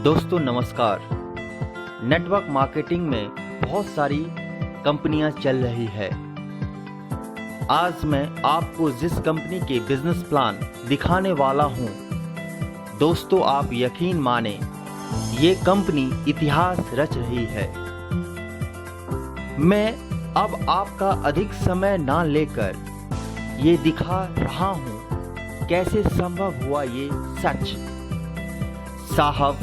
दोस्तों नमस्कार। Network marketing में बहुत सारी कंपनियां चल रही है। आज मैं आपको जिस कंपनी के बिजनेस प्लान दिखाने वाला हूं, दोस्तों आप यकीन माने ये कंपनी इतिहास रच रही है। मैं अब आपका अधिक समय ना लेकर ये दिखा रहा हूं कैसे संभव हुआ ये सच। साहब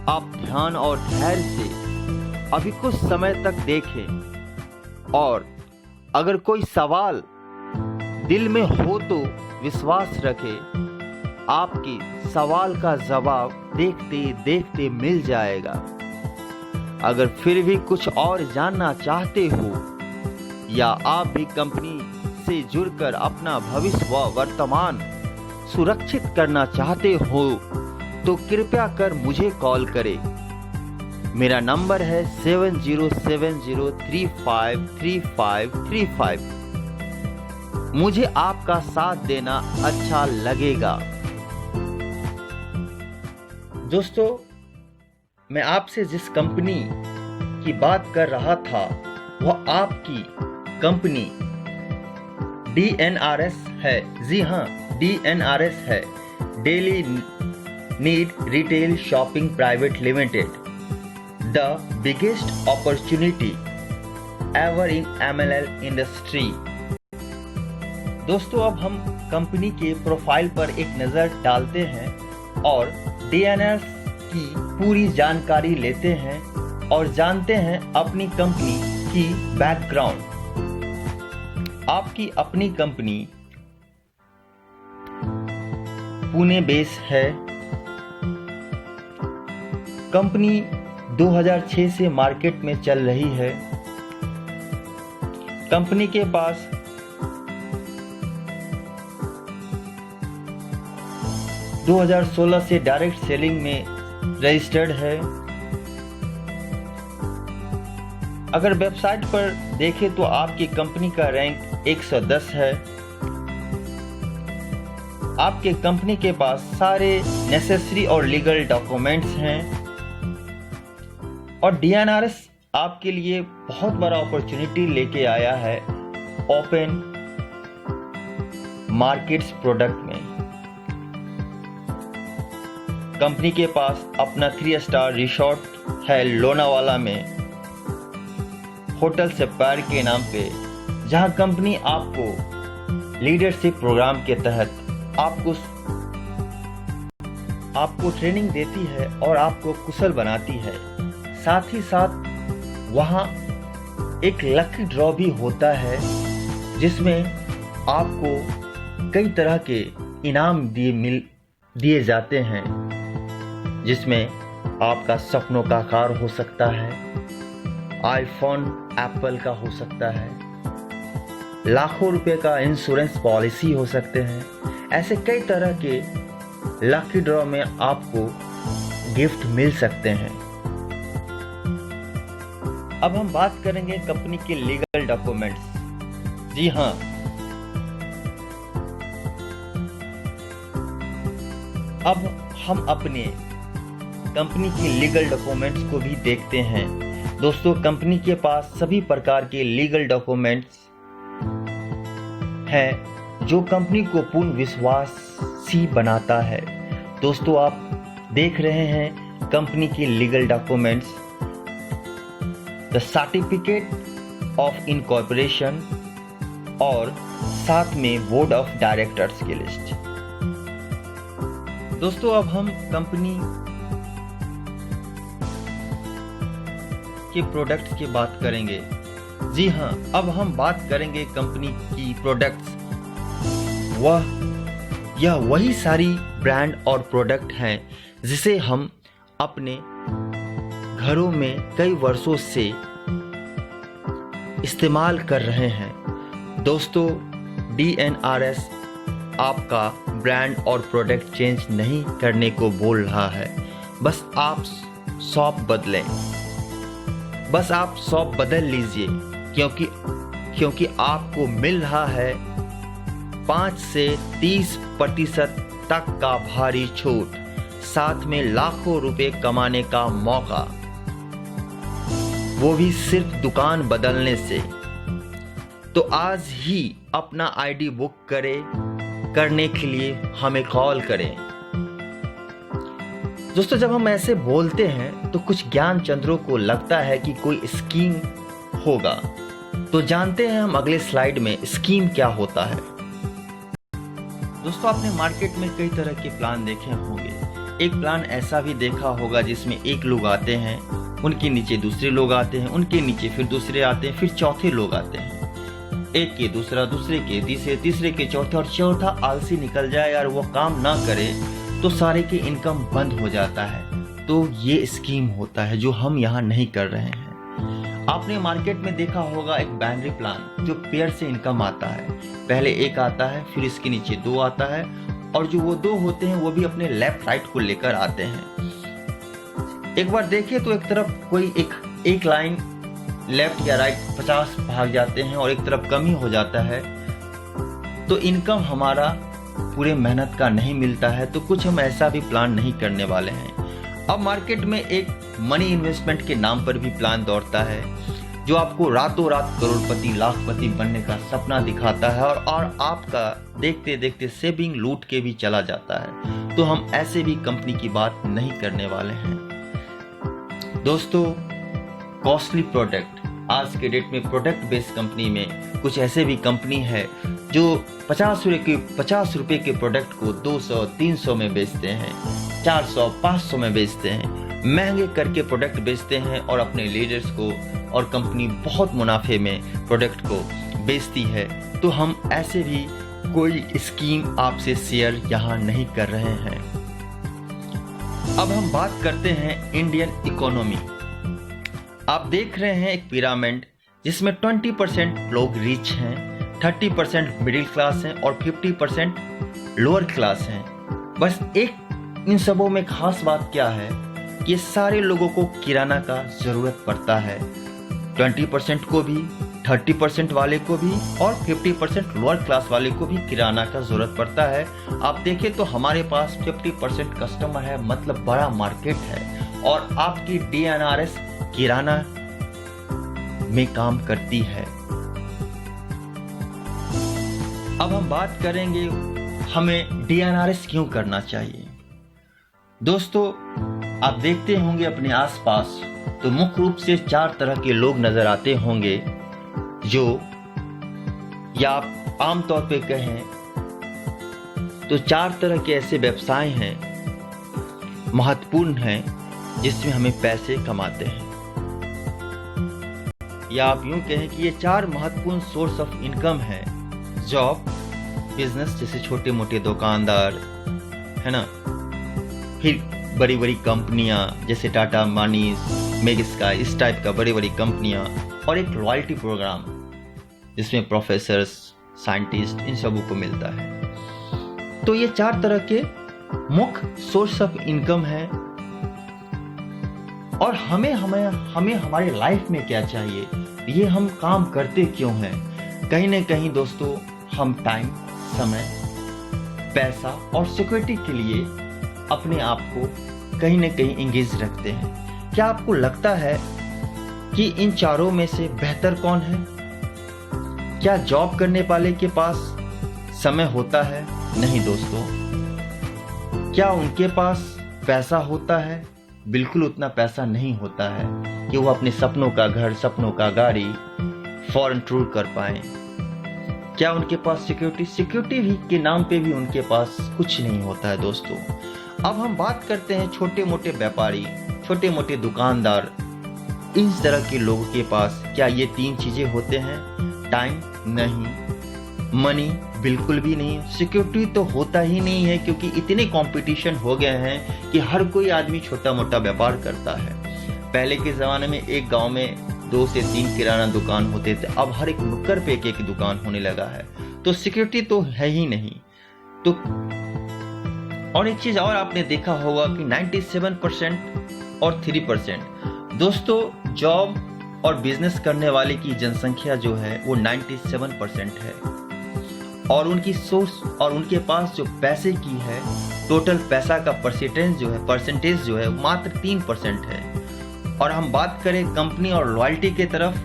आप ध्यान और धैर्य से अभी कुछ समय तक देखें और अगर कोई सवाल दिल में हो तो विश्वास रखें आपकी सवाल का जवाब देखते देखते मिल जाएगा। अगर फिर भी कुछ और जानना चाहते हो या आप भी कंपनी से जुड़कर अपना भविष्य व वर्तमान सुरक्षित करना चाहते हो तो कृपया कर मुझे कॉल करें। मेरा नंबर है 7070353535। मुझे आपका साथ देना अच्छा लगेगा। दोस्तों मैं आपसे जिस कंपनी की बात कर रहा था वह आपकी कंपनी DNRS है। जी हाँ, DNRS है, daily need retail shopping private limited, the biggest opportunity ever in MLL industry. दोस्तों अब हम कंपनी के प्रोफाइल पर एक नजर डालते हैं और DNRS की पूरी जानकारी लेते हैं और जानते हैं अपनी कंपनी की बैकग्राउंड। आपकी अपनी कंपनी पुणे बेस है। कंपनी 2006 से मार्केट में चल रही है। कंपनी के पास 2016 से डायरेक्ट सेलिंग में रजिस्टर्ड है। अगर वेबसाइट पर देखें तो आपकी कंपनी का रैंक 110 है। आपके कंपनी के पास सारे नेसेसरी और लीगल डॉक्यूमेंट्स हैं और DNRS आपके लिए बहुत बड़ा अपॉर्चुनिटी लेके आया है ओपन मार्केट्स प्रोडक्ट में। कंपनी के पास अपना 3 स्टार रिसोर्ट है लोनावाला में, होटल सेफायर के नाम पे, जहां कंपनी आपको लीडरशिप प्रोग्राम के तहत आपको ट्रेनिंग देती है और आपको कुशल बनाती है। साथ ही साथ वहाँ एक लकी ड्रॉ भी होता है जिसमें आपको कई तरह के इनाम दिए जाते हैं, जिसमें आपका सपनों का कार हो सकता है, आईफोन एप्पल का हो सकता है, लाखों रुपए का इंश्योरेंस पॉलिसी हो सकते हैं। ऐसे कई तरह के लकी ड्रॉ में आपको गिफ्ट मिल सकते हैं। अब हम बात करेंगे कंपनी के लीगल डॉक्यूमेंट्स। जी हाँ, अब हम अपने कंपनी के लीगल डॉक्यूमेंट्स को भी देखते हैं। दोस्तों कंपनी के पास सभी प्रकार के लीगल डॉक्यूमेंट्स हैं जो कंपनी को पूर्ण विश्वासी बनाता है। दोस्तों आप देख रहे हैं कंपनी के legal documents, the certificate of incorporation और साथ में बोर्ड ऑफ डायरेक्टर्स की लिस्ट। दोस्तों अब हम कंपनी के प्रोडक्ट्स की बात करेंगे। जी हाँ, अब हम बात करेंगे कंपनी की प्रोडक्ट्स। यह वही सारी ब्रांड और प्रोडक्ट हैं जिसे हम अपने घरों में कई वर्षों से इस्तेमाल कर रहे हैं। दोस्तों DNRS आपका ब्रांड और प्रोडक्ट चेंज नहीं करने को बोल रहा है। बस आप शॉप बदलें, बस आप शॉप बदल लीजिए क्योंकि आपको मिल रहा है 5 से 30% तक का भारी छूट। साथ में लाखों रुपए कमाने का मौका, वो भी सिर्फ दुकान बदलने से। तो आज ही अपना आईडी बुक करने के लिए हमें कॉल करें। दोस्तों, जब हम ऐसे बोलते हैं तो कुछ ज्ञान चंद्रों को लगता है कि कोई स्कीम होगा, तो जानते हैं हम अगले स्लाइड में स्कीम क्या होता है। दोस्तों, आपने मार्केट में कई तरह के प्लान देखे होंगे। एक प्लान ऐसा भी देखा होगा जिसमें एक लोग आते हैं, उनके नीचे दूसरे लोग आते हैं, उनके नीचे फिर दूसरे आते हैं, फिर चौथे लोग आते हैं। एक के दूसरा, दूसरे के तीसरे, तीसरे के चौथे, और चौथा आलसी निकल जाए और वो काम ना करे तो सारे की इनकम बंद हो जाता है। तो ये स्कीम होता है जो हम यहाँ नहीं कर रहे हैं। आपने मार्केट में देखा होगा एक बाइनरी प्लान जो पेयर से इनकम आता है। पहले एक आता है, फिर इसके नीचे दो आता है, और जो वो दो होते हैं वो भी अपने लेफ्ट राइट को लेकर आते हैं। एक बार देखें तो एक तरफ कोई एक लाइन लेफ्ट या राइट 50 भाग जाते हैं और एक तरफ कम ही हो जाता है, तो इनकम हमारा पूरे मेहनत का नहीं मिलता है। तो कुछ हम ऐसा भी प्लान नहीं करने वाले हैं। अब मार्केट में एक मनी इन्वेस्टमेंट के नाम पर भी प्लान दौड़ता है जो आपको रातों रात करोड़पति लाखपति बनने का सपना दिखाता है, और आपका देखते देखते सेविंग लूट के भी चला जाता है। तो हम ऐसे भी कंपनी की बात नहीं करने वाले हैं। दोस्तों, कॉस्टली प्रोडक्ट, आज के डेट में प्रोडक्ट बेस्ड कंपनी में कुछ ऐसे भी कंपनी है जो 50 रुपए के प्रोडक्ट को 200 300 में बेचते हैं, 400 500 में बेचते हैं, महंगे करके प्रोडक्ट बेचते हैं और अपने लीडर्स को और कंपनी बहुत मुनाफे में प्रोडक्ट को बेचती है। तो हम ऐसे भी कोई स्कीम आपसे शेयर यहाँ नहीं कर रहे हैं। अब हम बात करते हैं इंडियन इकोनॉमी। आप देख रहे हैं एक पिरामिड जिसमें 20% लोग रिच हैं, 30% मिडिल क्लास हैं और 50% लोअर क्लास हैं। बस एक इन सबों में खास बात क्या है कि सारे लोगों को किराना का जरूरत पड़ता है, 20% को भी, 30% वाले को भी और 50% लोअर क्लास वाले को भी किराना का जरूरत पड़ता है। आप देखें तो हमारे पास 50% कस्टमर है, मतलब बड़ा मार्केट है, और आपकी DNRS किराना में काम करती है। अब हम बात करेंगे हमें DNRS क्यों करना चाहिए। दोस्तों, आप देखते होंगे अपने आसपास तो मुख्य रूप से 4 तरह के लोग नजर आते होंगे जो, या आप आमतौर पे कहें तो 4 तरह के ऐसे व्यवसाय हैं महत्वपूर्ण हैं जिसमें हमें पैसे कमाते हैं, या आप यूं कहें कि ये 4 महत्वपूर्ण सोर्स ऑफ इनकम है। जॉब, बिजनेस जैसे छोटे मोटे दुकानदार है ना, फिर बड़ी बड़ी कंपनियां जैसे टाटा, मानीस, मेगिस्का, इस टाइप का बड़ी बड़ी कंपनियां, और एक रॉयल्टी प्रोग्राम जिसमें प्रोफेसर्स, साइंटिस्ट इन सबों को मिलता है। तो ये 4 तरह के मुख्य सोर्स ऑफ इनकम है। और हमें हमारे लाइफ में क्या चाहिए, ये हम काम करते क्यों हैं। कहीं ना कहीं दोस्तों हम टाइम, समय, पैसा और सिक्योरिटी के लिए अपने आप को कहीं ना कहीं एंगेज रखते हैं। क्या आपको लगता है कि इन चारों में से बेहतर कौन है? क्या जॉब करने वाले के पास समय होता है? नहीं दोस्तों। क्या उनके पास पैसा होता है? बिल्कुल उतना पैसा नहीं होता है कि वो अपने सपनों का घर, सपनों का गाड़ी फॉरेन टूर कर पाए। क्या उनके पास सिक्योरिटी भी के नाम पे भी उनके पास कुछ नहीं होता है दोस्तों। अब हम बात करते हैं छोटे मोटे व्यापारी, छोटे मोटे दुकानदार, इस तरह के लोगों के पास क्या ये 3 चीजें होते हैं? टाइम नहीं, मनी बिल्कुल भी नहीं, सिक्योरिटी तो होता ही नहीं है, क्योंकि इतने कंपटीशन हो गए हैं कि हर कोई आदमी छोटा मोटा व्यापार करता है। पहले के ज़माने में एक गांव में 2 से 3 किराना दुकान होते थे, अब हर एक नुक्कड़ पे एक दुकान होने लगा है। तो सिक्योरिटी तो है ही नहीं। तो और एक चीज़ और आपने देखा होगा कि 97% और 3%। दोस्तों, जॉब और बिजनेस करने वाले की जनसंख्या जो है वो 97% है, और उनकी सोर्स और उनके पास जो पैसे की है टोटल पैसा का परसेंटेज जो है मात्र 3% है। और हम बात करें कंपनी और लॉयल्टी के तरफ,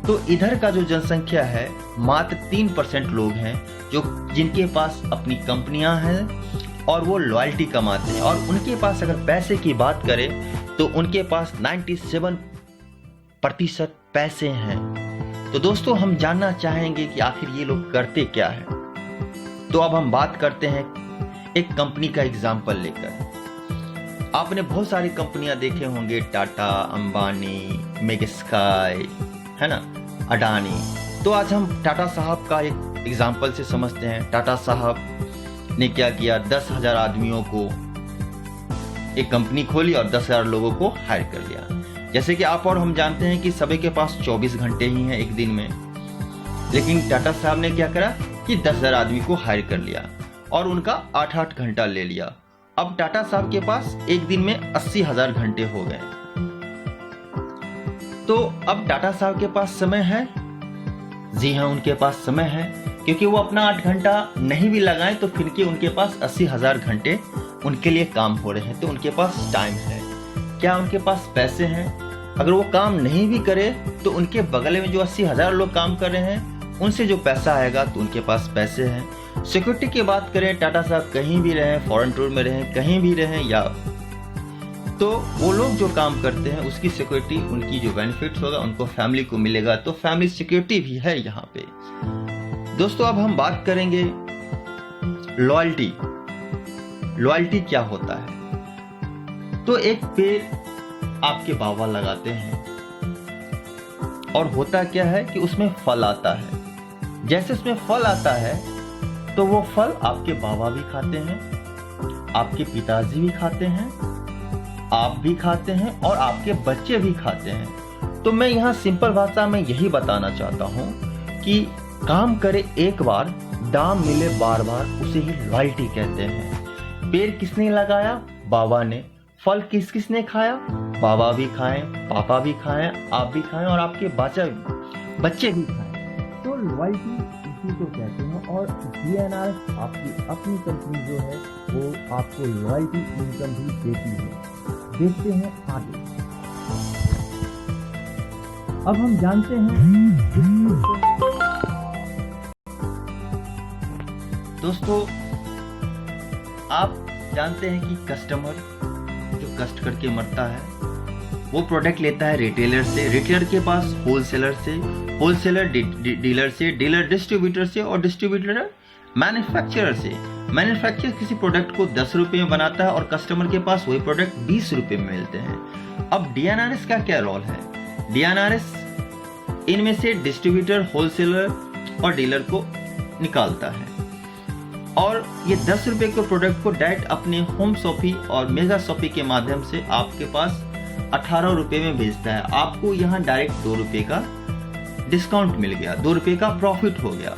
तो इधर का जो जनसंख्या है मात्र 3% लोग हैं जो जिनके पास अपनी कंपनियां हैं और वो लॉयल्टी कमाते हैं। और उनके पास अगर पैसे की बात करें तो उनके पास 97% पैसे हैं। तो दोस्तों हम जानना चाहेंगे कि आखिर ये लोग करते क्या है। तो अब हम बात करते हैं एक कंपनी का एग्जाम्पल लेकर। आपने बहुत सारी कंपनियां देखे होंगे, टाटा, अंबानी, मेगास्काई, है ना, अडानी। तो आज हम टाटा साहब का एक एग्जाम्पल से समझते हैं। टाटा साहब ने क्या किया, 10,000 आदमियों को एक कंपनी खोली और 10,000 लोगों को हायर कर लिया। जैसे कि आप और हम जानते हैं कि सभी के पास 24 घंटे ही हैं एक दिन में, लेकिन टाटा साहब ने क्या करा कि 10,000 आदमी को हायर कर लिया और उनका 8-8 घंटा ले लिया। अब टाटा साहब के पास एक दिन में 80,000 घंटे हो गए। तो अब टाटा साहब के पास समय है, जी हाँ उनके पास समय है, क्योंकि वो अपना 8 घंटा नहीं भी लगाएं तो फिर के उनके पास 80,000 घंटे उनके लिए काम हो रहे हैं। तो उनके पास टाइम है। क्या उनके पास पैसे हैं? अगर वो काम नहीं भी करे तो उनके बगल में जो 80,000 लोग काम कर रहे हैं उनसे जो पैसा आएगा तो उनके पास पैसे हैं। सिक्योरिटी की बात करें, टाटा साहब कहीं भी रहें, फॉरेन टूर में रहें, कहीं भी रहें, या तो वो लोग जो काम करते हैं उसकी सिक्योरिटी, उनकी जो बेनिफिट्स होगा उनको फैमिली को मिलेगा। तो फैमिली सिक्योरिटी भी है यहाँ पे। दोस्तों अब हम बात करेंगे लॉयल्टी। लॉयल्टी क्या होता है? तो एक पेड़ आपके बाबा लगाते हैं और होता क्या है कि उसमें फल आता है। जैसे उसमें फल आता है तो वो फल आपके बाबा भी खाते हैं, आपके पिताजी भी खाते हैं, आप भी खाते हैं और आपके बच्चे भी खाते हैं। तो मैं यहाँ सिंपल भाषा में यही बताना चाहता हूँ कि काम करे एक बार, दाम मिले बार बार, उसे ही लॉयल्टी कहते हैं। पेड़ किसने लगाया? बाबा ने। फल किस किसने खाया? बाबा भी खाएं, पापा भी खाएं, आप भी खाएं और आपके बच्चे भी खाएं। तो लॉयल्टी इसी को कहते हैं। और DNRS आपकी अपनी कंपनी जो है वो आपको लॉयल्टी इनकम भी देती है। देखते हैं आगे। अब हम जानते हैं दोस्तों, आप जानते हैं कि कस्टमर जो कष्ट करके मरता है वो प्रोडक्ट लेता है रिटेलर से, रिटेलर के पास होलसेलर से, होलसेलर डीलर से, डीलर डिस्ट्रीब्यूटर से और डिस्ट्रीब्यूटर मैन्युफैक्चरर से। मैन्युफैक्चरर किसी प्रोडक्ट को 10 रुपए में बनाता है और कस्टमर के पास वही प्रोडक्ट 20 रुपए में मिलते हैं। अब DNRS का क्या रोल है? DNRS इनमें से डिस्ट्रीब्यूटर, होलसेलर और डीलर को निकालता है और ये 10 रुपए के प्रोडक्ट को डायरेक्ट अपने होम शॉपी और मेगा शॉपी के माध्यम से आपके पास 18 रुपए में बेचता है। आपको यहाँ डायरेक्ट 2 रुपए का डिस्काउंट मिल गया, 2 रुपए का प्रॉफिट हो गया।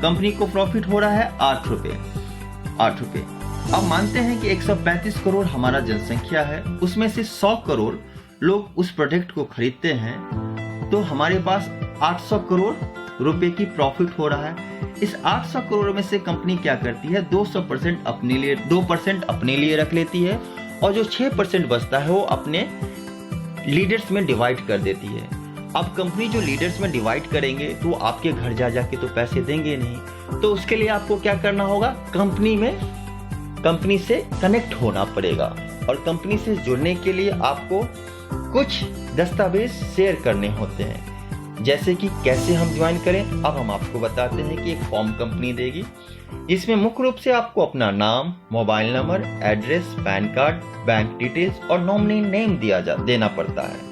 कंपनी को प्रॉफिट हो रहा है 8 रुपए। अब मानते हैं कि 135 करोड़ हमारा जनसंख्या है, उसमें से 100 करोड़ लोग उस प्रोडक्ट को खरीदते हैं, तो हमारे पास 800 करोड़ रुपए की प्रॉफिट हो रहा है। इस 800 करोड़ में से कंपनी क्या करती है? 2% अपने लिए, 2% अपने लिए रख लेती है और जो 6% बचता है वो अपने लीडर्स में डिवाइड कर देती है। अब कंपनी जो लीडर्स में डिवाइड करेंगे तो आपके घर जा जाके तो पैसे देंगे नहीं, तो उसके लिए आपको क्या करना होगा? कंपनी से कनेक्ट होना पड़ेगा। और कंपनी से जुड़ने के लिए आपको कुछ दस्तावेज शेयर करने होते हैं। जैसे कि कैसे हम ज्वाइन करें, अब हम आपको बताते हैं कि एक फॉर्म कंपनी देगी, इसमें मुख्य रूप से आपको अपना नाम, mobile number, address, pan card, bank details और नॉमिनी नेम देना पड़ता है।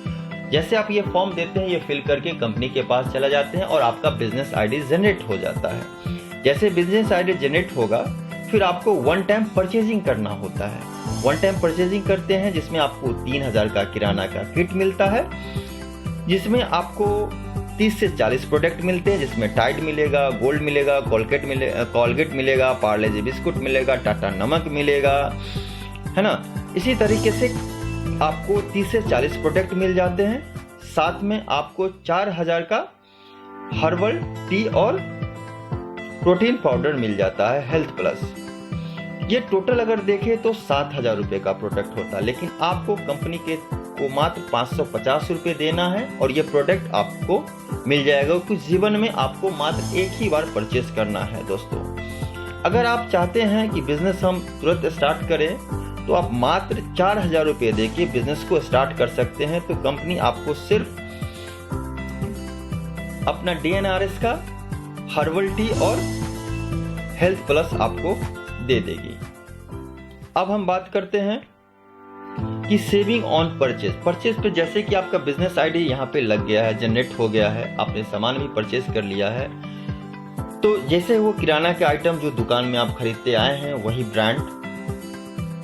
जैसे आप ये फॉर्म देते हैं, ये फिल करके कंपनी के पास चला जाते हैं और आपका बिजनेस आईडी जनरेट हो जाता है। जैसे बिजनेस आईडी जनरेट होगा, फिर आपको वन टाइम परचेजिंग करना होता है। वन टाइम परचेजिंग करते हैं जिसमें आपको 3,000 का किराना का किट मिलता है, जिसमें आपको 30 से 40 प्रोडक्ट मिलते हैं, जिसमें टाइड मिलेगा, गोल्ड मिलेगा, कॉलगेट मिलेगा, पार्ले-जी बिस्कुट मिलेगा, टाटा नमक मिलेगा, है ना। इसी तरीके से आपको 30 से 40 प्रोडक्ट मिल जाते हैं। साथ में आपको 4,000 का हर्बल टी और प्रोटीन पाउडर मिल जाता है, हेल्थ प्लस। ये टोटल अगर देखें तो 7,000 रुपये का प्रोडक्ट होता है, लेकिन आपको कंपनी के को मात्र 550 रुपये देना है और ये प्रोडक्ट आपको मिल जाएगा। कुछ जीवन में आपको मात्र एक ही बार परचेस करना है दोस्तों। अगर आप चाहते हैं कि बिजनेस हम तुरंत स्टार्ट करें तो आप मात्र 4,000 रुपये देके बिजनेस को स्टार्ट कर सकते हैं। तो कंपनी आपको सिर्फ अपना DNRS का हर्बल टी और हेल्थ प्लस आपको दे देगी। अब हम बात करते हैं कि सेविंग ऑन परचेज पे, जैसे कि आपका बिजनेस आईडी यहाँ पे लग गया है, जनरेट हो गया है, आपने सामान भी परचेज कर लिया है, तो जैसे वो किराना के आइटम जो दुकान में आप खरीदते आए हैं वही ब्रांड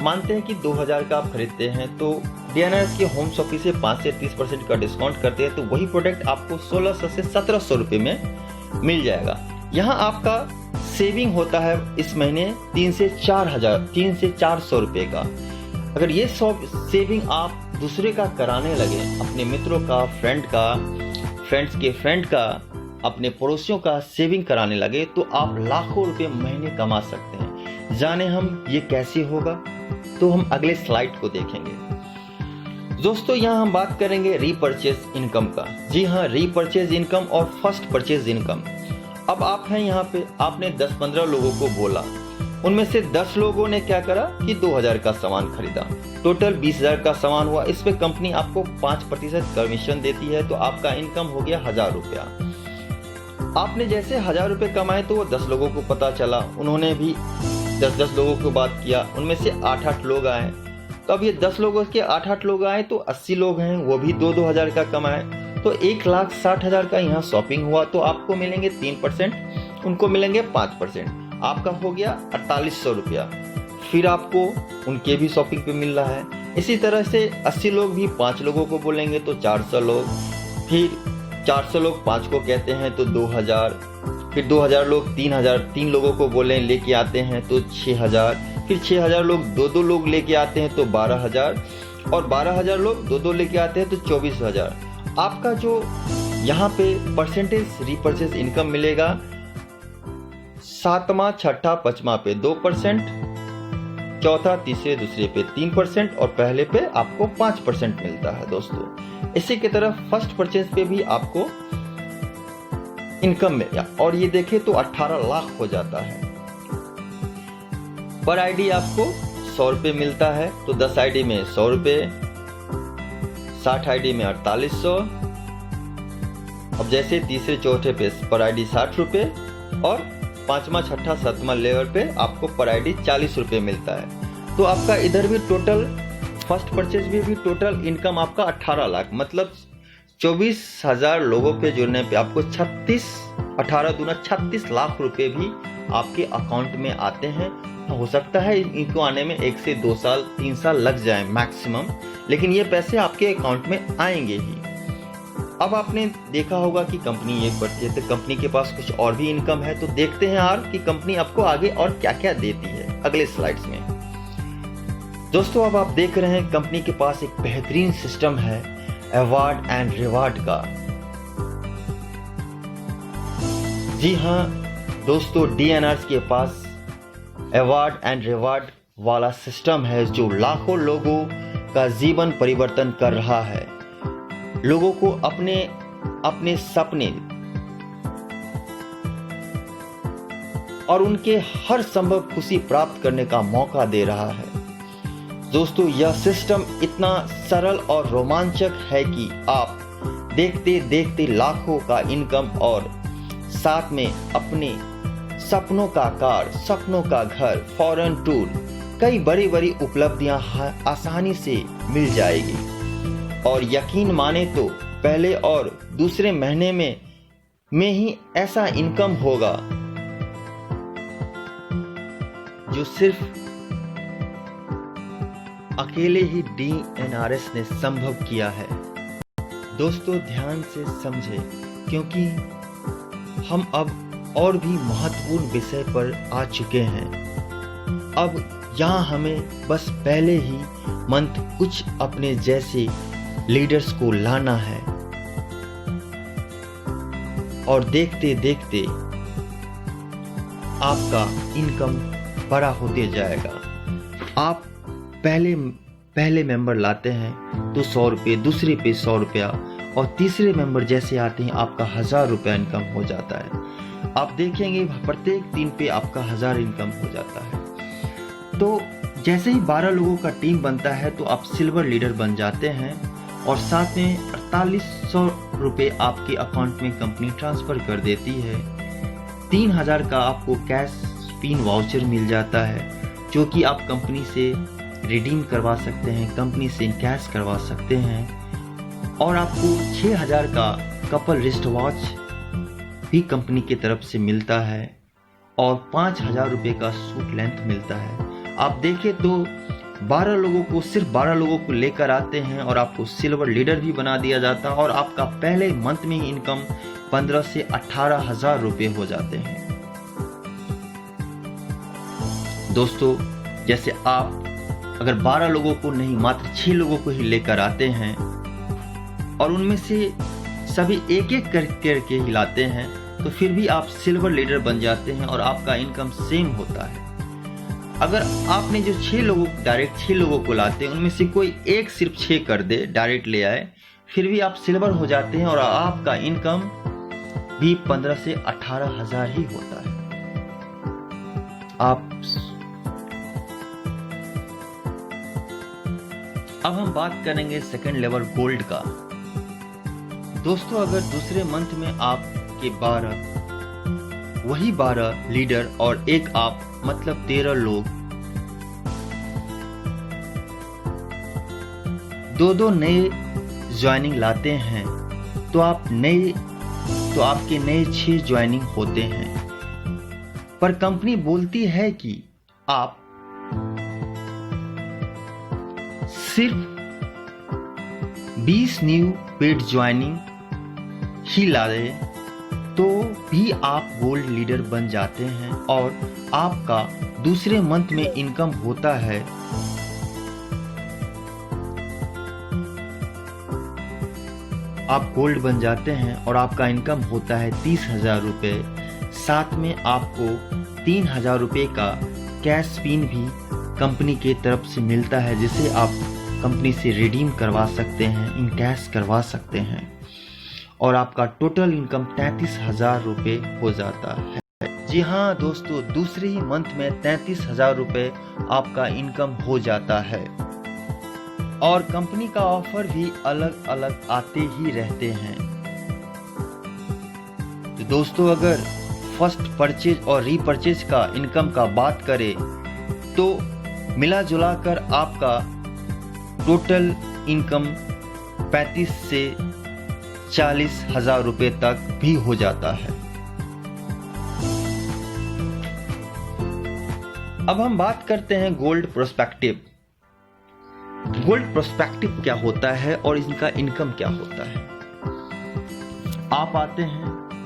मानते हैं कि 2,000 का आप खरीदते हैं तो DNRS के होम ऑफिस से 5 से 30% का डिस्काउंट करते हैं, तो वही प्रोडक्ट आपको 1,600 से 1,700 रुपये में मिल जाएगा। यहाँ आपका सेविंग होता है इस महीने 3 से 400 रुपये का। अगर ये सेविंग आप दूसरे का कराने लगे, अपने मित्रों का, फ्रेंड्स के फ्रेंड का, अपने पड़ोसियों का सेविंग कराने लगे तो आप लाखों रुपए महीने कमा सकते हैं। जाने हम ये कैसे होगा, तो हम अगले स्लाइड को देखेंगे। दोस्तों यहाँ हम बात करेंगे रीपरचेज इनकम का। जी हाँ, रीपरचेज इनकम और फर्स्ट परचेज इनकम। अब आप हैं यहाँ पे, आपने 10-15 लोगों को बोला, उनमें से 10 लोगों ने क्या करा कि 2,000 का सामान खरीदा, टोटल 20,000 का सामान हुआ। इस पे कंपनी आपको 5% कमीशन देती है, तो आपका इनकम हो गया 1,000 रुपया। आपने जैसे 1,000 रुपये कमाए तो वो 10 लोगों को पता चला, उन्होंने भी 10-10 लोगों को बात किया, उनमें से 8-8 लोग आए। तो अब ये 10 लोगों के 8-8 लोग आए तो 80 लोग हैं, वो भी 2-2 हज़ार का कमाए, तो 1,60,000 का यहाँ शॉपिंग हुआ। तो आपको मिलेंगे 3%, उनको मिलेंगे 5%, आपका हो गया 4,800 रुपया। फिर आपको उनके भी शॉपिंग पे मिल रहा है। इसी तरह से 80 लोग भी 5 लोगों को बोलेंगे तो 400 लोग, फिर 400 लोग 5 को कहते हैं तो 2,000, फिर 2,000 लोग 3 लोगों को बोले लेके आते हैं तो 6,000, फिर 6,000 लोग 2 लोग लेके आते हैं तो 12,000, और 12,000 लोग 2 लेके आते हैं तो 24,000। आपका जो यहाँ पे परसेंटेज रीपरचेज इनकम मिलेगा, 7वां, 6ठा, 5वां पे 2%, चौथा, तीसरे, दूसरे पे 3% और पहले पे आपको 5% मिलता है दोस्तों। इसी की तरह फर्स्ट परचेज पे भी आपको इनकम मिलेगा, और ये देखें तो 18 लाख हो जाता है। पर आईडी आपको 100 रुपये मिलता है, तो 10 आईडी में 100 रुपये, 60 आईडी में 4,800। अब जैसे तीसरे चौथे पे पर आईडी 60 रुपये और 5वां, 6ठा, 7वां लेवल पे आपको पर आईडी 40 रुपये मिलता है। तो आपका इधर भी टोटल फर्स्ट परचेज भी टोटल इनकम आपका 18 लाख, मतलब 24,000 लोगों पे जुड़ने पे आपको 18 दूना 36 लाख रुपए भी आपके अकाउंट में आते हैं। हो सकता है इनको आने में 1 से 2 साल 3 साल लग जाए मैक्सिमम, लेकिन ये पैसे आपके अकाउंट में आएंगे ही। अब आपने देखा होगा कि कंपनी ये बढ़ती है तो कंपनी के पास कुछ और भी इनकम है, तो देखते हैं यार कि कंपनी आपको आगे और क्या क्या देती है अगले स्लाइड्स में। दोस्तों अब आप देख रहे हैं कंपनी के पास एक बेहतरीन सिस्टम है अवार्ड एंड रिवार्ड का। जी हाँ दोस्तों, DNRS के पास अवार्ड एंड रिवार्ड वाला सिस्टम है जो लाखों लोगों का जीवन परिवर्तन कर रहा है, लोगों को अपने अपने सपने और उनके हर संभव खुशी प्राप्त करने का मौका दे रहा है। दोस्तों यह सिस्टम इतना सरल और रोमांचक है कि आप देखते देखते लाखों का इनकम और साथ में अपने सपनों का कार, सपनों का घर, फॉरेन टूर, कई बड़ी बड़ी उपलब्धियां आसानी से मिल जाएगी। और यकीन माने तो पहले और दूसरे महीने में ही ऐसा इनकम होगा जो सिर्फ अकेले ही DNRS ने संभव किया है। दोस्तों ध्यान से समझे, क्योंकि हम अब और भी महत्वपूर्ण विषय पर आ चुके हैं। अब यहाँ हमें बस पहले ही मंथ कुछ अपने जैसे लीडर्स को लाना है और देखते देखते आपका इनकम बड़ा होते जाएगा। आप पहले मेंबर लाते हैं तो 100 रुपये, दूसरे पे 100 रुपया और तीसरे मेंबर जैसे आते हैं आपका 1000 रुपया इनकम हो जाता है। आप देखेंगे प्रत्येक दिन पे आपका 1000 इनकम हो जाता है। तो जैसे ही 12 लोगों का टीम बनता है तो आप सिल्वर लीडर बन जाते हैं और साथ में 4800 रुपये आपके अकाउंट में कंपनी ट्रांसफ़र कर देती है। 3000 का आपको कैश स्पिन वाउचर मिल जाता है जो कि आप कंपनी से रिडीम करवा सकते हैं, कंपनी से कैश करवा सकते हैं। और आपको 6000 का कपल रिस्ट वॉच भी कंपनी की तरफ से मिलता है और 5000 रुपये का सूट लेंथ मिलता है। आप देखें तो 12 लोगों को, सिर्फ 12 लोगों को लेकर आते हैं और आपको सिल्वर लीडर भी बना दिया जाता है और आपका पहले मंथ में ही इनकम 15 से 18,000 रुपये हो जाते हैं। दोस्तों, जैसे आप अगर 12 लोगों को नहीं, मात्र 6 लोगों को ही लेकर आते हैं और उनमें से सभी एक एक करके ही लाते हैं तो फिर भी आप सिल्वर लीडर बन जाते हैं और आपका इनकम सेम होता है। अगर आपने जो 6 लोगों, डायरेक्ट 6 लोगों को लाते हैं, उनमें से कोई एक सिर्फ 6 कर दे, डायरेक्ट ले आए, फिर भी आप सिल्वर हो जाते हैं और आपका इनकम भी 15 से 18,000 ही होता है। अब हम बात करेंगे सेकंड लेवल गोल्ड का। दोस्तों, अगर दूसरे मंथ में आपके 12 लीडर और एक आप, मतलब 13 लोग, 2 नए ज्वाइनिंग लाते हैं तो आपके नए 6 ज्वाइनिंग होते हैं। पर कंपनी बोलती है कि आप सिर्फ 20 न्यू पेड ज्वाइनिंग ही लाए तो भी आप गोल्ड लीडर बन जाते हैं और आपका दूसरे मंथ में इनकम होता है आप गोल्ड बन जाते हैं और आपका इनकम होता है 30,000 रुपये। साथ में आपको 3,000 रुपये का कैश पिन भी कंपनी की तरफ से मिलता है जिसे आप कंपनी से रिडीम करवा सकते हैं, इन कैश करवा सकते हैं और आपका टोटल इनकम 33,000 रुपये हो जाता है। जी हाँ दोस्तों, दूसरे ही मंथ में 33,000 रुपये आपका इनकम हो जाता है और कंपनी का ऑफर भी अलग अलग आते ही रहते हैं। तो दोस्तों, अगर फर्स्ट परचेज और रीपरचेज का इनकम का बात करें तो मिला जुला कर आपका टोटल इनकम 35 से 40,000 रुपये तक भी हो जाता है। अब हम बात करते हैं गोल्ड प्रोस्पेक्टिव। गोल्ड प्रोस्पेक्टिव क्या होता है और इनका इनकम क्या होता है। आप आते हैं,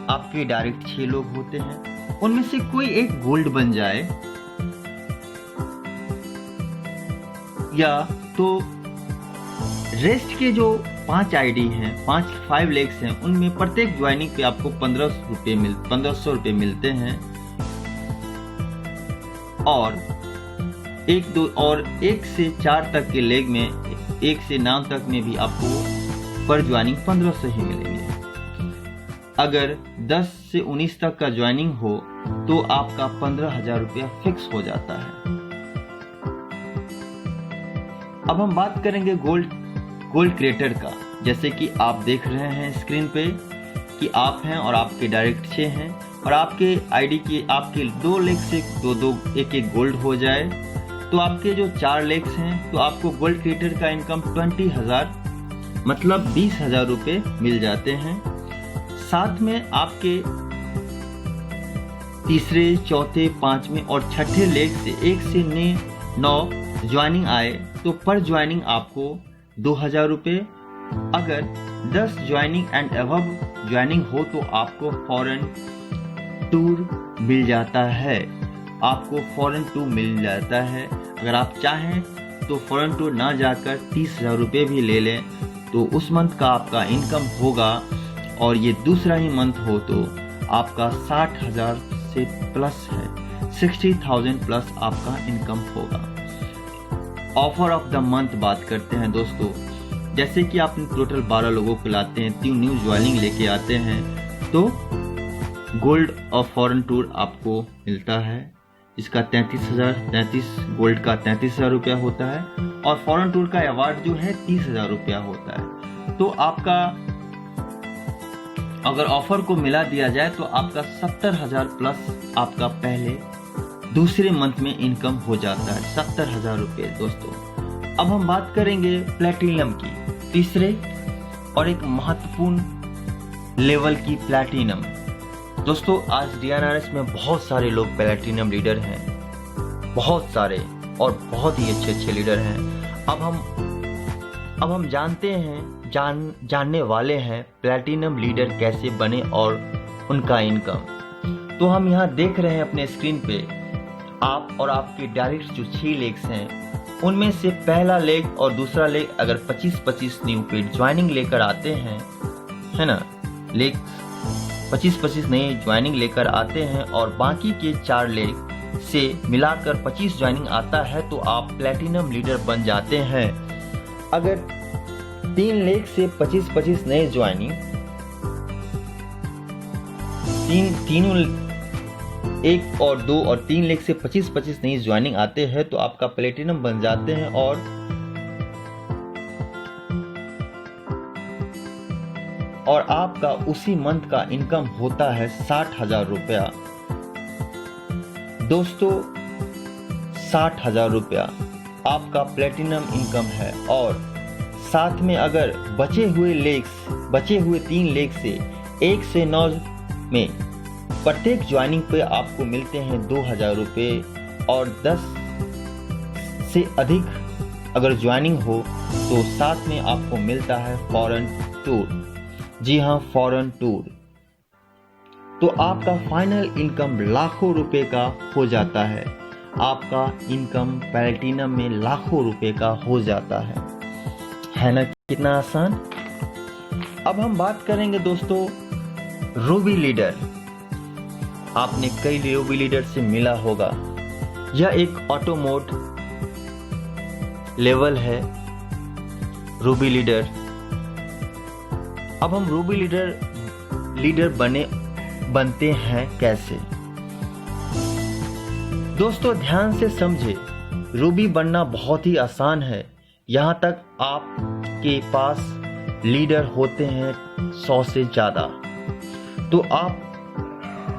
आपके डायरेक्ट 6 लोग होते हैं, उनमें से कोई एक गोल्ड बन जाए या तो रेस्ट के जो 5 आईडी हैं, 5 लेग्स हैं, उनमें प्रत्येक ज्वाइनिंग पे आपको 1500 रुपये मिलते हैं और 1 से 4 तक के लेग में, 1 से 9 तक में भी आपको पर ज्वाइनिंग 1500 ही मिलेंगे। अगर 10 से 19 तक का ज्वाइनिंग हो तो आपका 15,000 रुपया फिक्स हो जाता है। अब हम बात करेंगे गोल्ड क्रिएटर का। जैसे कि आप देख रहे हैं स्क्रीन पे कि आप हैं और आपके डायरेक्ट 6 हैं और आपके आईडी के आपके 2 लेग से 2 एक गोल्ड हो जाए तो आपके जो 4 लेग्स हैं तो आपको गोल्ड क्रिएटर का इनकम 20,000 मतलब 20,000 रुपये मिल जाते हैं। साथ में आपके तीसरे, चौथे, 5वें और 6ठे लेग से 1 से 9 ज्वाइनिंग आए तो पर ज्वाइनिंग आपको 2,000 रुपये। अगर 10 ज्वाइनिंग एंड अबव ज्वाइनिंग हो तो आपको फॉरेन टूर मिल जाता है, आपको फॉरेन टूर मिल जाता है। अगर आप चाहें तो फॉरेन टूर ना जाकर 30,000 रुपये भी ले लें तो उस मंथ का आपका इनकम होगा और ये दूसरा ही मंथ हो तो आपका 60,000 से प्लस है, 60,000 प्लस आपका इनकम होगा। ऑफर ऑफ द मंथ बात करते हैं दोस्तों। जैसे कि आपने टोटल 12 लोगों को लाते हैं, 3 न्यू ज्वाइनिंग लेके आते हैं, तो गोल्ड और फॉरेन टूर आपको मिलता है, इसका 33 गोल्ड का 33,000 रुपया होता है, और फॉरेन टूर का अवार्ड जो है 30,000 रुपया होता है। तो आपका अगर ऑफर को मिला दिया जाए तो आपका 70,000 प्लस आपका पहले दूसरे मंथ में इनकम हो जाता है, 70,000 रुपये दोस्तों। अब हम बात करेंगे प्लैटिनम की, तीसरे और एक महत्वपूर्ण लेवल की प्लैटिनम। दोस्तों आज DRRS में बहुत सारे लोग प्लैटिनम लीडर हैं, बहुत सारे और बहुत ही अच्छे अच्छे लीडर हैं। अब हम जानते हैं, जानने वाले हैं प्लैटिनम लीडर कैसे बने और उनका इनकम। तो हम यहाँ देख रहे हैं अपने स्क्रीन पे, आप और आपके डायरेक्ट जो 6 लेग्स हैं उनमें से पहला लेग और दूसरा लेग अगर 25-25 न्यू पेड ज्वाइनिंग लेकर आते हैं, है ना, लेग 25-25 नए ज्वाइनिंग लेकर आते हैं और बाकी के 4 लेग से मिलाकर 25 ज्वाइनिंग आता है तो आप प्लैटिनम लीडर बन जाते हैं। अगर 3 लेग से 25-25 नए ज्वाइनिंग, तीनों 1 और 2 और 3 लेग से 25-25 नई ज्वाइनिंग आते हैं तो आपका प्लेटिनम बन जाते हैं, और आपका उसी मंथ का इनकम होता है 60,000 रुपया। दोस्तों 60,000 रुपया आपका प्लेटिनम इनकम है, और साथ में अगर बचे हुए 3 लेग से 1 से 9 में प्रत्येक ज्वाइनिंग पे आपको मिलते हैं 2,000 रुपये, और 10 से अधिक अगर ज्वाइनिंग हो तो साथ में आपको मिलता है फॉरेन टूर। जी हाँ, फॉरेन टूर। तो आपका फाइनल इनकम लाखों रुपए का हो जाता है, आपका इनकम प्लैटिनम में लाखों रुपए का हो जाता है ना, कितना आसान। अब हम बात करेंगे दोस्तों रूबी लीडर। आपने कई रूबी लीडर से मिला होगा, यह एक ऑटो मोड लेवल है रूबी लीडर। अब हम रूबी लीडर बनते हैं कैसे? दोस्तों ध्यान से समझे, रूबी बनना बहुत ही आसान है। यहाँ तक आपके पास लीडर होते हैं 100 से ज्यादा। तो आप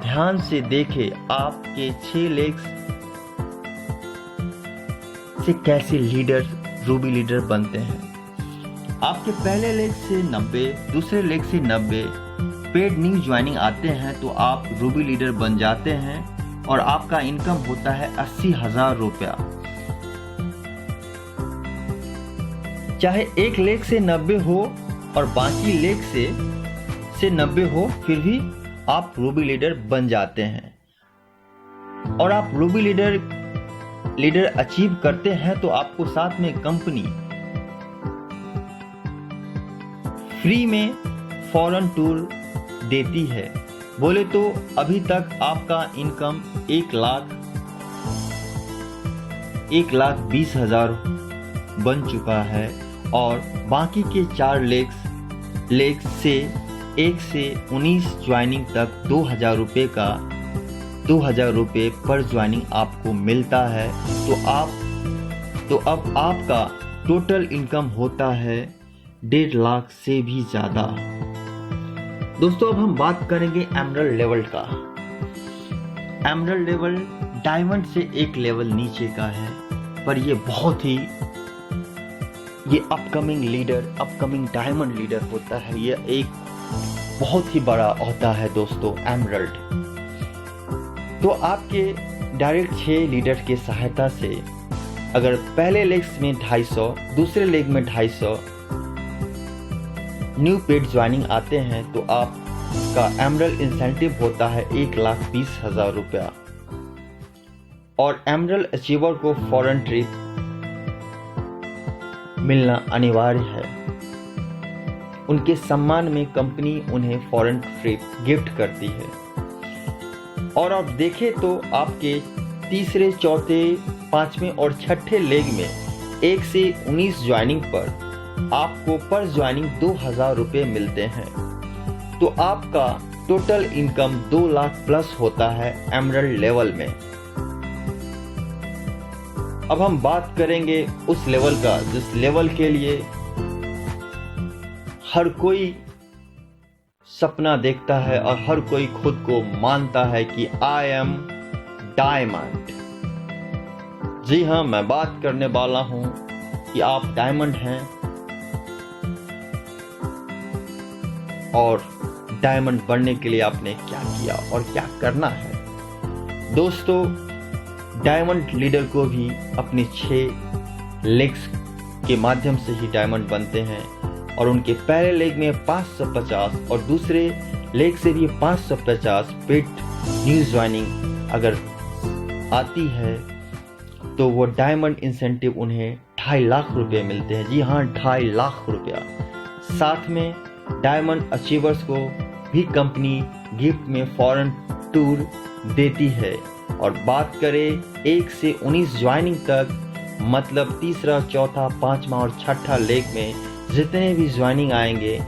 ध्यान से देखें आपके 6 लेग्स से कैसे रूबी लीडर बनते हैं। आपके पहले लेग से 90, दूसरे लेग से 90 पेड न्यू ज्वाइनिंग आते हैं तो आप रूबी लीडर बन जाते हैं, और आपका इनकम होता है 80,000 रुपया। चाहे एक लेग से 90 हो और बाकी लेग से 90 हो, फिर भी आप रूबी लीडर बन जाते हैं। और आप रूबी लीडर अचीव करते हैं तो आपको साथ में कंपनी फ्री में फॉरेन टूर देती है। बोले तो अभी तक आपका इनकम 1,20,000 बन चुका है, और बाकी के 4 लेग्स से 1 से 19 ज्वाइनिंग तक 2,000 रुपये पर ज्वाइनिंग आपको मिलता है। तो अब आपका टोटल इनकम होता है 1.5 लाख से भी ज्यादा। दोस्तों अब हम बात करेंगे एमरल्ड लेवल का। एमरल्ड लेवल डायमंड से एक लेवल नीचे का है, पर ये बहुत ही अपकमिंग डायमंड लीडर होता है। ये एक बहुत ही बड़ा होता है दोस्तों एमरल्ड। तो आपके डायरेक्ट 6 लीडर के सहायता से अगर पहले लेग्स में 250, दूसरे लेग में 250 न्यू पेड ज्वाइनिंग आते हैं तो आपका एमरल्ड इंसेंटिव होता है 1,20,000 रुपया। और एमरल्ड अचीवर को फॉरेन ट्रिप मिलना अनिवार्य है। उनके सम्मान में कंपनी उन्हें फॉरेन ट्रिप गिफ्ट करती है। और आप देखें तो आपके तीसरे, चौथे, पांचवें और छठे लेग में 1 से 19 ज्वाइनिंग पर आपको पर ज्वाइनिंग 2000 रुपये मिलते हैं। तो आपका टोटल इनकम 2 लाख प्लस होता है एमरल्ड लेवल में। अब हम बात करेंगे उस लेवल का जिस लेवल के लिए हर कोई सपना देखता है और हर कोई खुद को मानता है कि आई एम डायमंड। जी हाँ, मैं बात करने वाला हूं कि आप डायमंड हैं और डायमंड बनने के लिए आपने क्या किया और क्या करना है। दोस्तों, डायमंड लीडर को भी अपने 6 लेग्स के माध्यम से ही डायमंड बनते हैं और उनके पहले लेग में 550 और दूसरे लेग से भी 550 पेड न्यू ज्वाइनिंग अगर आती है तो वो डायमंड इंसेंटिव उन्हें 2.5 लाख रुपए मिलते हैं। जी हाँ, 2.5 लाख रुपया। साथ में डायमंड अचीवर्स को भी कंपनी गिफ्ट में फॉरेन टूर देती है। और बात करें 1 से 19 ज्वाइनिंग तक, मतलब तीसरा, चौथा, पांचवा और छठा लेग में जितने भी ज्वाइनिंग आएंगे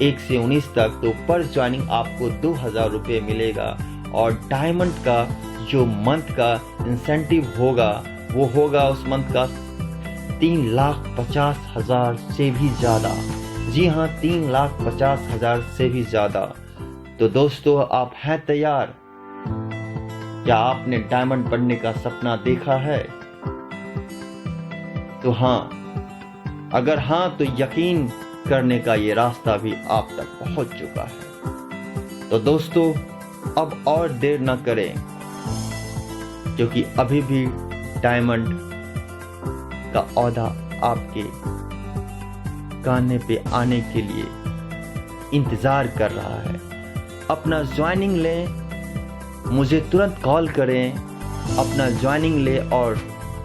1 से 19 तक, तो पर ज्वाइनिंग आपको 2000 रुपये मिलेगा। और डायमंड का जो मंथ का इंसेंटिव होगा वो होगा उस मंथ का 3,50,000 से भी ज़्यादा। जी हाँ, 3,50,000 से भी ज़्यादा। तो दोस्तों, आप हैं तैयार? क्या आपने डायमंड बनने का सपना देखा है? तो हाँ, अगर हाँ तो यकीन करने का ये रास्ता भी आप तक पहुंच चुका है। तो दोस्तों, अब और देर न करें, क्योंकि अभी भी डायमंड का ओहदा आपके कान्हे पे आने के लिए इंतजार कर रहा है। अपना ज्वाइनिंग लें, मुझे तुरंत कॉल करें, अपना ज्वाइनिंग लें और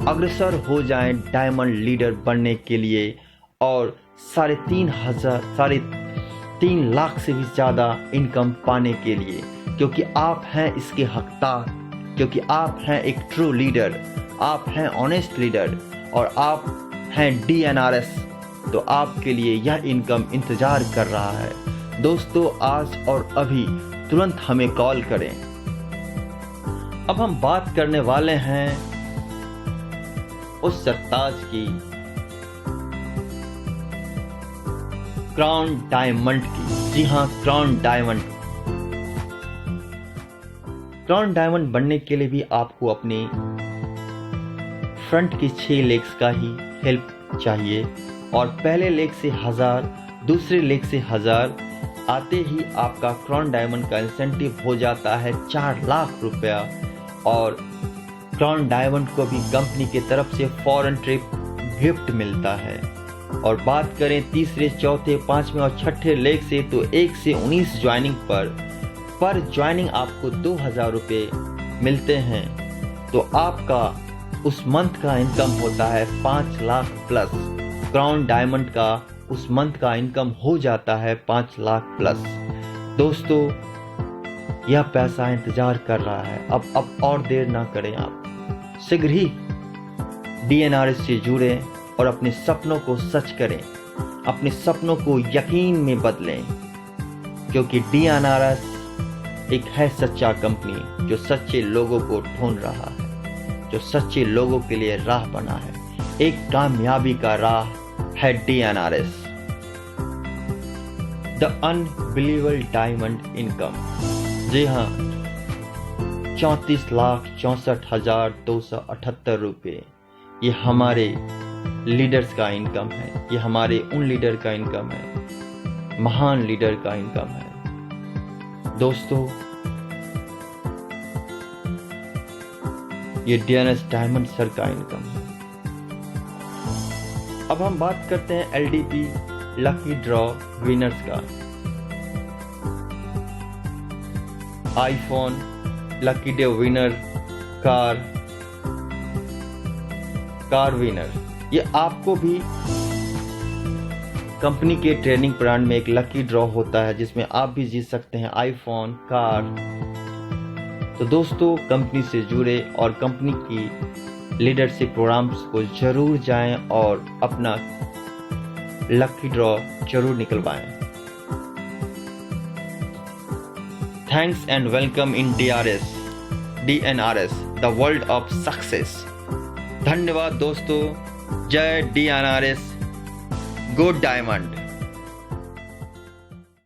अग्रसर हो जाएं डायमंड लीडर बनने के लिए और 3.5 लाख से भी ज़्यादा इनकम पाने के लिए, क्योंकि आप हैं इसके हकदार, क्योंकि आप हैं एक ट्रू लीडर, आप हैं ऑनेस्ट लीडर और आप हैं DNRS। तो आपके लिए यह इनकम इंतज़ार कर रहा है। दोस्तों, आज और अभी तुरंत हमें कॉल करें। अब हम बात करने वाले हैं उस सरताज की, क्राउन डायमंड की। जी हाँ, क्राउन डायमंड। क्राउन डायमंड बनने के लिए भी आपको अपने फ्रंट की 6 लेग्स का ही हेल्प चाहिए और पहले लेग से 1000, दूसरे लेग से 1000 आते ही आपका क्राउन डायमंड का इंसेंटिव हो जाता है 4 लाख रुपया। और क्राउन डायमंड को भी कंपनी की तरफ से फॉरेन ट्रिप गिफ्ट मिलता है। और बात करें तीसरे, चौथे, पांचवें और छठे लेग से, तो 1 से 19 ज्वाइनिंग पर ज्वाइनिंग आपको 2000 रुपये मिलते हैं। तो आपका उस मंथ का इनकम होता है 5 लाख प्लस। क्राउन डायमंड का उस मंथ का इनकम हो जाता है 5 लाख प्लस। दोस्तों, यह पैसा इंतजार कर रहा है। अब और देर ना करें, आप शीघ्र ही DNRS से जुड़ें और अपने सपनों को सच करें, अपने सपनों को यकीन में बदलें, क्योंकि DNRS एक है सच्चा कंपनी जो सच्चे लोगों को ढूंढ रहा है, जो सच्चे लोगों के लिए राह बना है। एक कामयाबी का राह है DNRS, the unbelievable diamond income. जी हाँ, 34,64,278 रुपये ये हमारे लीडर्स का इनकम है। ये हमारे उन लीडर का इनकम है, महान लीडर का इनकम है। दोस्तों, ये DNRS डायमंड सर का इनकम है। अब हम बात करते हैं LDP लकी ड्रॉ विनर्स का। IPhone lucky day winner, car winner. ये आपको भी कंपनी के ट्रेनिंग ब्रांड में एक लकी ड्रॉ होता है जिसमें आप भी जीत सकते हैं आईफोन, कार। तो दोस्तों कंपनी से जुड़े और कंपनी की लीडरशिप प्रोग्राम्स को जरूर जाएं और अपना लकी ड्रॉ जरूर निकलवाएं। Thanks and welcome in DNRS, the world of success. धन्यवाद दोस्तों। जय DNRS, गुड डायमंड।